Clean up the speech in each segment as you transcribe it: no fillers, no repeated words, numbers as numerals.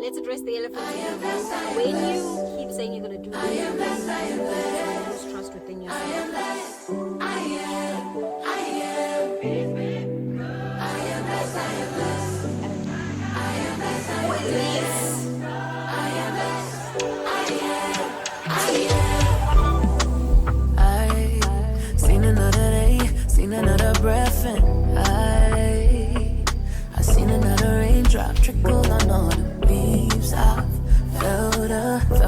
Let's address the elephant in the room. When you keep saying you're going to do this, you lose trust within yourself. I've seen another day, seen another breath, and I seen another raindrop trickle on all the leaves. I felt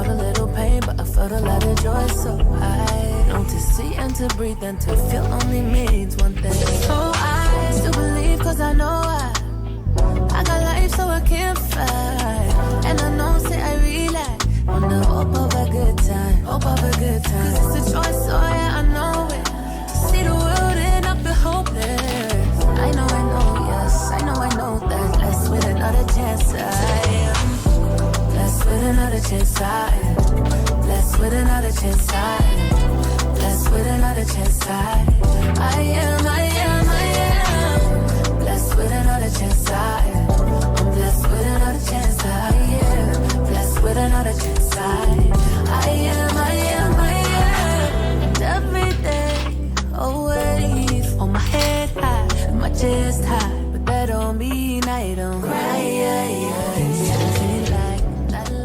a little pain, but I felt a lot of joy. So I know to see and to breathe and to feel only means one thing. So I still believe, cause I know I got life, so I can't fight. And I know, say I realize on the hope of a good time, hope of a good time. Cause it's a choice, so yeah, I know it. To see the world and not be hopeless. I know, yes, I know that. Blessed with another chance, I am. Blessed with another chance, I am. Blessed with another chance, I am. Blessed with another chance, I am. Blessed with another chance, I am. I'm blessed with another chance, I am. Blessed with another chance, I am. And every day, always on my head high, and my chest high, but that don't mean I don't cry. Something like la la la.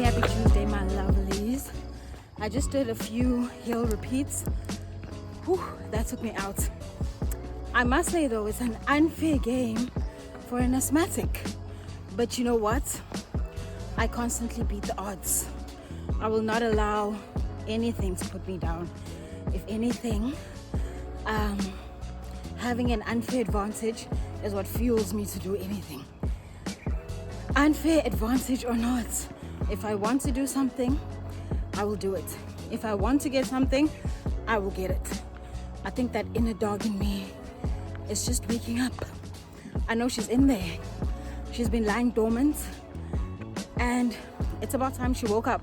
Happy Tuesday, my lovelies. I just did a few heel repeats. Whew, that took me out. I must say though, it's an unfair game for an asthmatic. But you know what? I constantly beat the odds. I will not allow anything to put me down. If anything, having an unfair advantage is what fuels me to do anything. Unfair advantage or not, if I want to do something, I will do it. If I want to get something, I will get it. I think that inner dog in me is just waking up. I know she's in there. She's been lying dormant, and it's about time she woke up.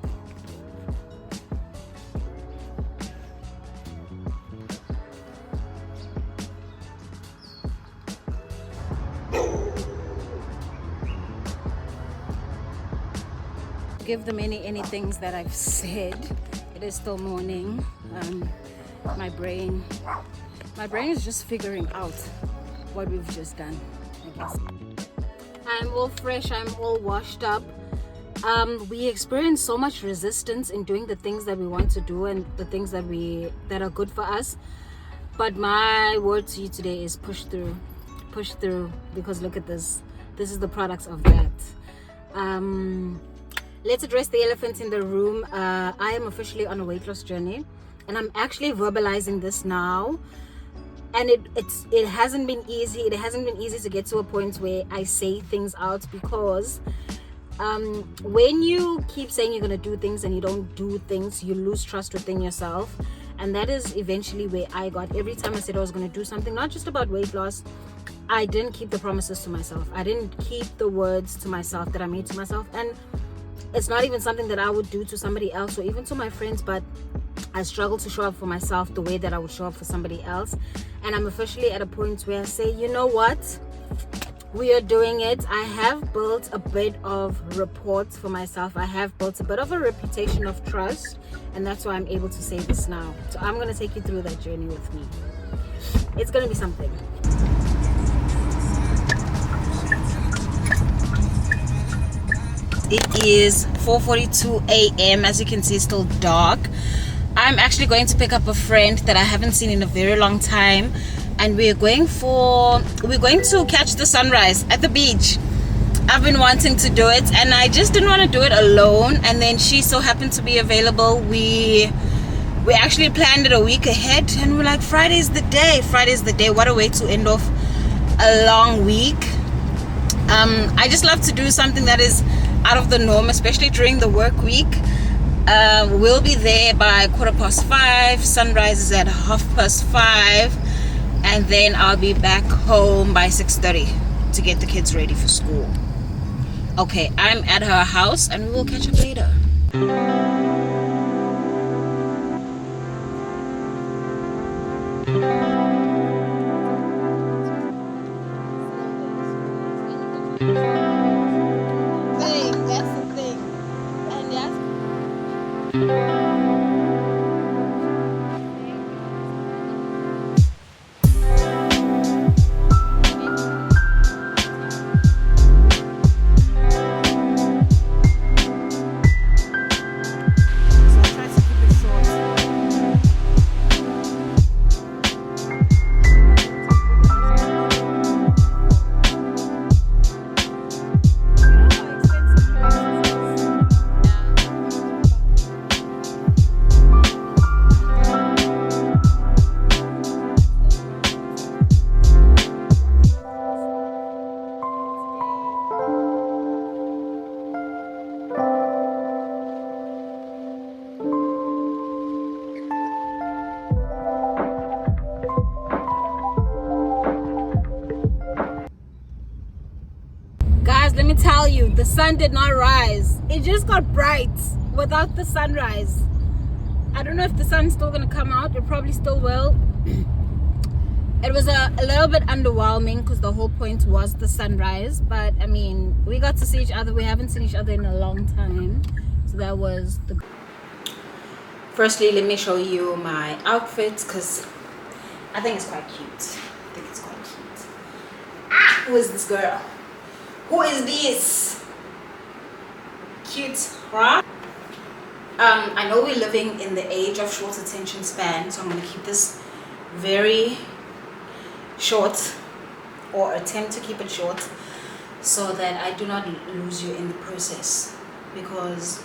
Give the many things that I've said. It is still morning. My brain is just figuring out what we've just done, I guess. I'm all fresh, I'm all washed up. We experience so much resistance in doing the things that we want to do and the things that are good for us. But my word to you today is push through, because look at this. This is the product of that. Let's address the elephant in the room. I am officially on a weight loss journey, and I'm actually verbalizing this now. And it hasn't been easy. It hasn't been easy to get to a point where I say things out, because when you keep saying you're going to do things and you don't do things, you lose trust within yourself. And that is eventually where I got. Every time I said I was going to do something, not just about weight loss, I didn't keep the promises to myself. I didn't keep the words to myself that I made to myself. And it's not even something that I would do to somebody else or even to my friends, but I struggle to show up for myself the way that I would show up for somebody else. And I'm officially at a point where I say, you know what? We are doing it. I have built a bit of rapport for myself. I have built a bit of a reputation of trust. And that's why I'm able to say this now. So I'm going to take you through that journey with me. It's going to be something. It is 4:42 a.m. As you can see, it's still dark. I'm actually going to pick up a friend that I haven't seen in a very long time, and we're going to catch the sunrise at the beach. I've been wanting to do it, and I just didn't want to do it alone, and then she so happened to be available. We actually planned it a week ahead, and we're like, Friday's the day. What a way to end off a long week. I just love to do something that is out of the norm, especially during the work week. We'll be there by 5:15. Sunrise is at 5:30, and then I'll be back home by 6:30 to get the kids ready for school. Okay, I'm at her house and we will catch up later. That's the thing. And guys, let me tell you, the sun did not rise. It just got bright without the sunrise. I don't know if the sun's still gonna come out. It probably still will. It was a little bit underwhelming because the whole point was the sunrise, but I mean, we got to see each other. We haven't seen each other in a long time, so that was the... Firstly, let me show you my outfits because I think it's quite cute. Who is this girl? Who is this? Cute, right? I know we're living in the age of short attention span, so I'm going to keep this very short, or attempt to keep it short, so that I do not lose you in the process, because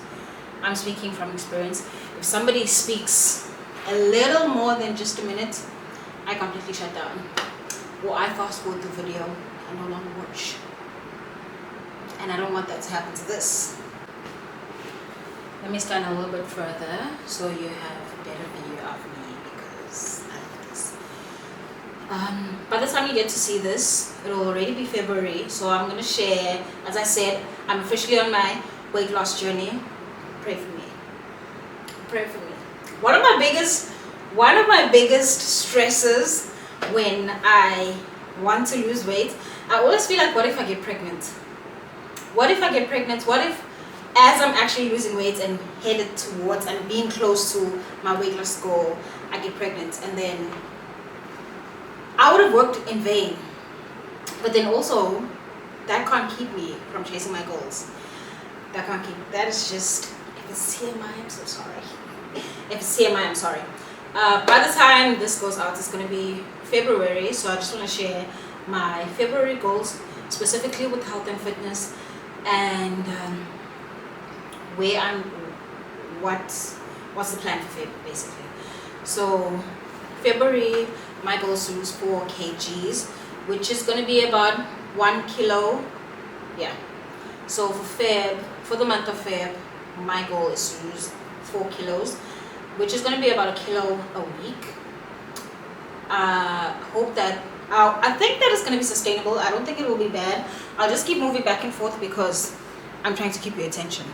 I'm speaking from experience. If somebody speaks a little more than just a minute, I completely shut down, or I fast forward the video and no longer watch. And I don't want that to happen to this. Let me stand a little bit further so you have a better view of me, because I like this. By the time you get to see this, it will already be February. So I'm going to share, as I said, I'm officially on my weight loss journey. Pray for me. Pray for me. One of my biggest stresses when I want to lose weight, I always feel like, what if I get pregnant? What if I get pregnant? What if, as I'm actually losing weight and headed towards and being close to my weight loss goal, I get pregnant, and then I would have worked in vain. But then also, that can't keep me from chasing my goals. That is just, if it's TMI, I'm so sorry. If it's TMI, I'm sorry. By the time this goes out, it's going to be February, so I just want to share my February goals, specifically with health and fitness, and what's the plan for February, basically. So February, my goal is to lose 4 kgs, which is going to be about 1 kilo. Yeah. So for the month of Feb, my goal is to lose 4 kilos, which is going to be about 1 kilo a week. I think that is going to be sustainable. I don't think it will be bad. I'll just keep moving back and forth because I'm trying to keep your attention.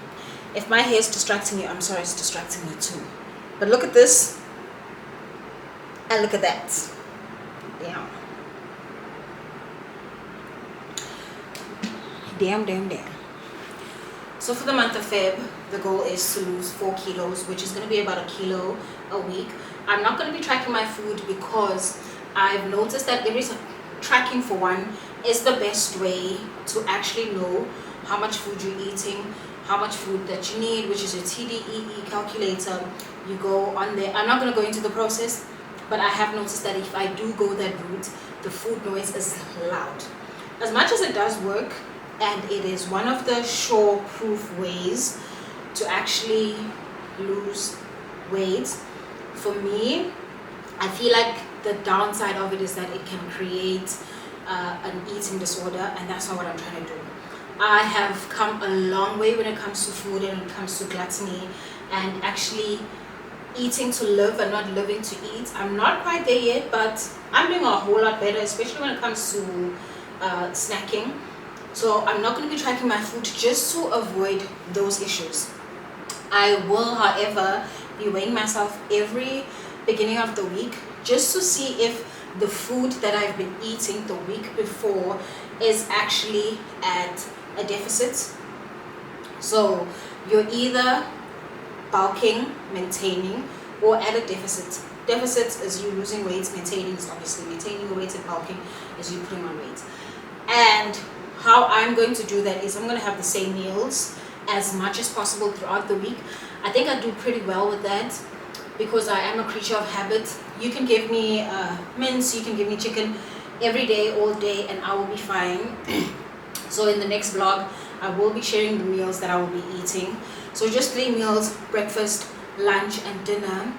If my hair is distracting you, I'm sorry, it's distracting me too. But look at this and look at that. Yeah. Damn. So for the month of Feb, the goal is to lose 4 kilos, which is going to be about 1 kilo a week. I'm not going to be tracking my food because I've noticed that tracking for one is the best way to actually know how much food you're eating, how much food that you need, which is your TDEE calculator. You go on there. I'm not going to go into the process, but I have noticed that if I do go that route, the food noise is loud. As much as it does work, and it is one of the sure-proof ways to actually lose weight, for me, I feel like the downside of it is that it can create an eating disorder, and that's not what I'm trying to do. I have come a long way when it comes to food and when it comes to gluttony and actually eating to live and not living to eat. I'm not quite there yet, but I'm doing a whole lot better, especially when it comes to snacking. So I'm not going to be tracking my food just to avoid those issues. I will, however, be weighing myself every beginning of the week just to see if the food that I've been eating the week before is actually at a deficit. So you're either bulking, maintaining, or at a deficit. Deficit is you losing weight, maintaining is obviously maintaining your weight, and bulking is you putting on weight. And how I'm going to do that is I'm going to have the same meals as much as possible throughout the week. I think I do pretty well with that because I am a creature of habit. You can give me mince, you can give me chicken every day, all day, and I will be fine. So in the next vlog, I will be sharing the meals that I will be eating. So just 3 meals: breakfast, lunch, and dinner.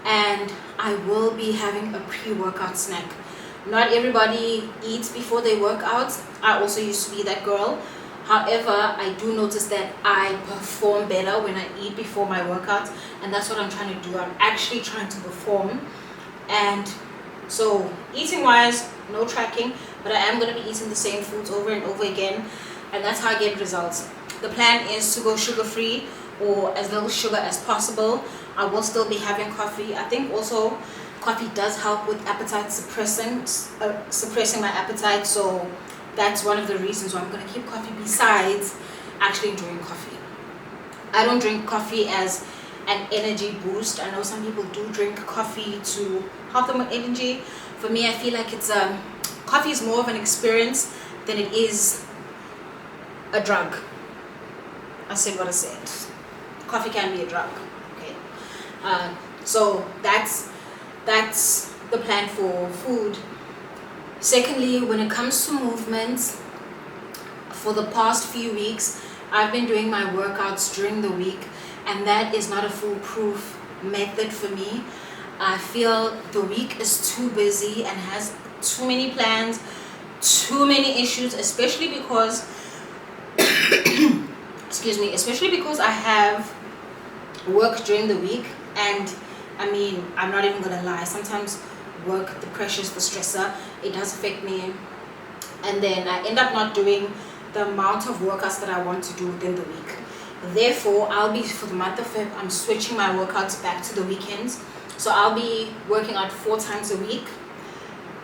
And I will be having a pre-workout snack. Not everybody eats before they work out. I also used to be that girl. However, I do notice that I perform better when I eat before my workout, and that's what I'm trying to do. I'm actually trying to perform. And so eating wise, no tracking, but I am going to be eating the same foods over and over again, and that's how I get results. The plan is to go sugar free or as little sugar as possible. I will still be having coffee. I think also coffee does help with appetite suppressing my appetite, so that's one of the reasons why I'm going to keep coffee besides actually enjoying coffee. I don't drink coffee as an energy boost. I know some people do drink coffee to help them with energy. For me, I feel like it's coffee is more of an experience than it is a drug. I said what I said. Coffee can be a drug. Okay. So that's the plan for food. Secondly, when it comes to movements, for the past few weeks, I've been doing my workouts during the week, and that is not a foolproof method for me. I feel the week is too busy and has too many plans, too many issues, especially because excuse me, especially because I have work during the week. And I mean, I'm not even gonna lie, sometimes work, the pressures, the stressor, it does affect me, and then I end up not doing the amount of workouts that I want to do within the week. Therefore, I'll be, for the month of Feb, I'm switching my workouts back to the weekends. So I'll be working out 4 times a week.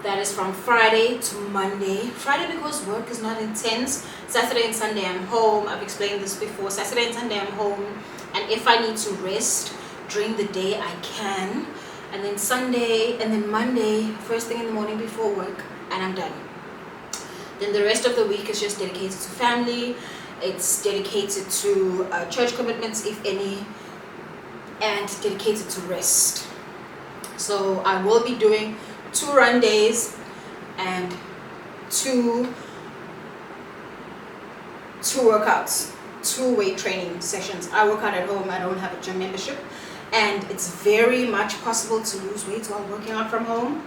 That is from Friday to Monday. Friday because work is not intense. Saturday and Sunday I'm home. I've explained this before. Saturday and Sunday I'm home, and if I need to rest during the day, I can. And then Sunday and then Monday, first thing in the morning before work, and I'm done. Then the rest of the week is just dedicated to family. It's dedicated to church commitments, if any, and dedicated to rest. So I will be doing 2 run days and 2 workouts, 2 weight training sessions. I work out at home. I don't have a gym membership, and it's very much possible to lose weight while working out from home.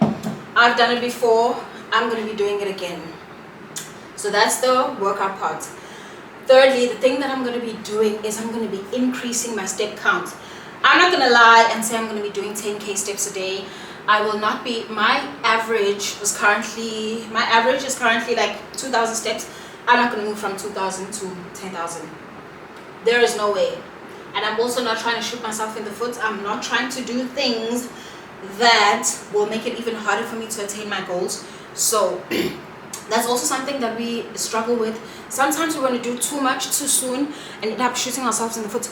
I've done it before. I'm going to be doing it again. So that's the workout part. Thirdly, the thing that I'm going to be doing is I'm going to be increasing my step count. I'm not going to lie and say I'm going to be doing 10k steps a day. I will not be. My average is currently like 2,000 steps. I'm not going to move from 2,000 to 10,000. There is no way. And I'm also not trying to shoot myself in the foot. I'm not trying to do things that will make it even harder for me to attain my goals. So that's also something that we struggle with. Sometimes we want to do too much too soon and end up shooting ourselves in the foot.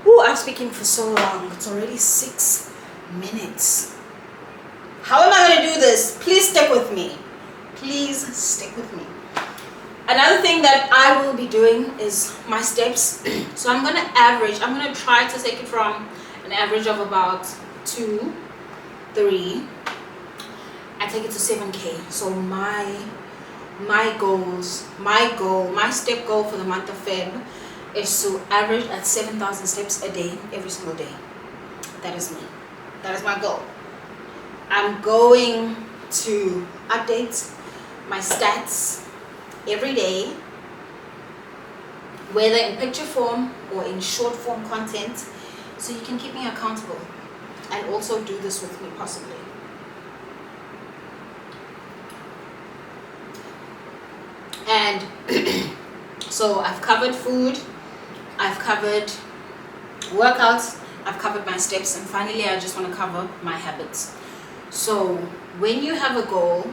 Ooh, I'm speaking for so long. It's already 6 minutes. How am I going to do this? Please stick with me. Please stick with me. Another thing that I will be doing is my steps. So I'm going to try to take it from an average of about 2, 3, and take it to 7k. So my step goal for the month of Feb is to average at 7,000 steps a day, every single day. That is me. That is my goal. I'm going to update my stats every day, whether in picture form or in short form content, so you can keep me accountable and also do this with me possibly. And so I've covered food, I've covered workouts, I've covered my steps, and finally I just want to cover my habits. So when you have a goal,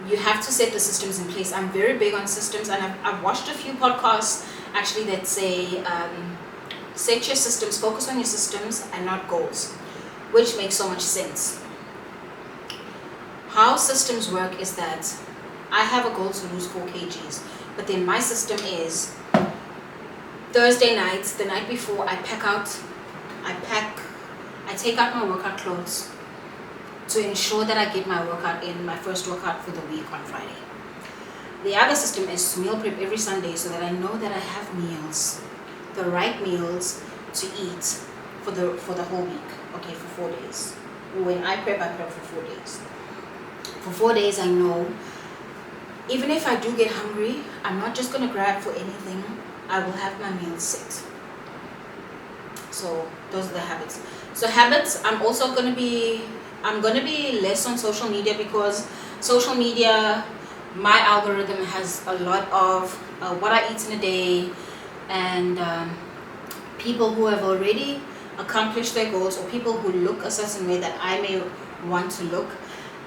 you have to set the systems in place. I'm very big on systems, and I've watched a few podcasts actually that say set your systems, focus on your systems and not goals, which makes so much sense. How systems work is that I have a goal to lose 4 kgs, but then my system is Thursday nights, the night before, I take out my workout clothes to ensure that I get my workout in, my first workout for the week on Friday. The other system is to meal prep every Sunday so that I know that I have meals, the right meals to eat for the whole week, okay, for 4 days. When I prep for 4 days. For 4 days I know, even if I do get hungry, I'm not just going to grab for anything. I will have my meals set. So those are the habits. So habits, I'm going to be less on social media, because social media, my algorithm has a lot of what I eat in a day, and people who have already accomplished their goals, or people who look a certain way that I may want to look.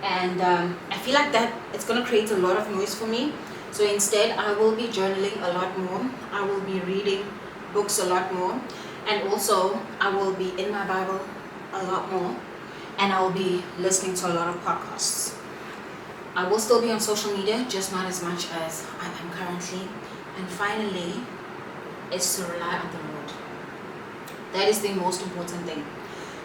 And I feel like that it's going to create a lot of noise for me. So instead, I will be journaling a lot more. I will be reading books a lot more. And also, I will be in my Bible a lot more. And I will be listening to a lot of podcasts. I will still be on social media, just not as much as I am currently. And finally, is to rely on the Lord. That is the most important thing.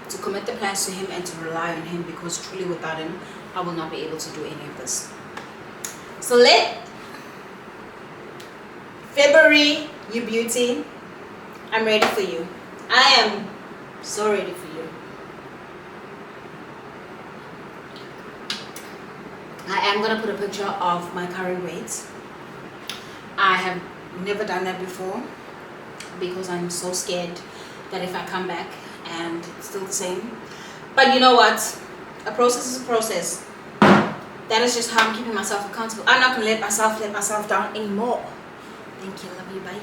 To commit the plans to Him and to rely on Him, because truly without Him, I will not be able to do any of this. So let February, you beauty, I'm ready for you. I am so ready for you. I am going to put a picture of my current weight. I have never done that before, because I'm so scared that if I come back and it's still the same. But you know what? A process is a process. That is just how I'm keeping myself accountable. I'm not going to let myself down anymore. Thank you. Love you. Bye.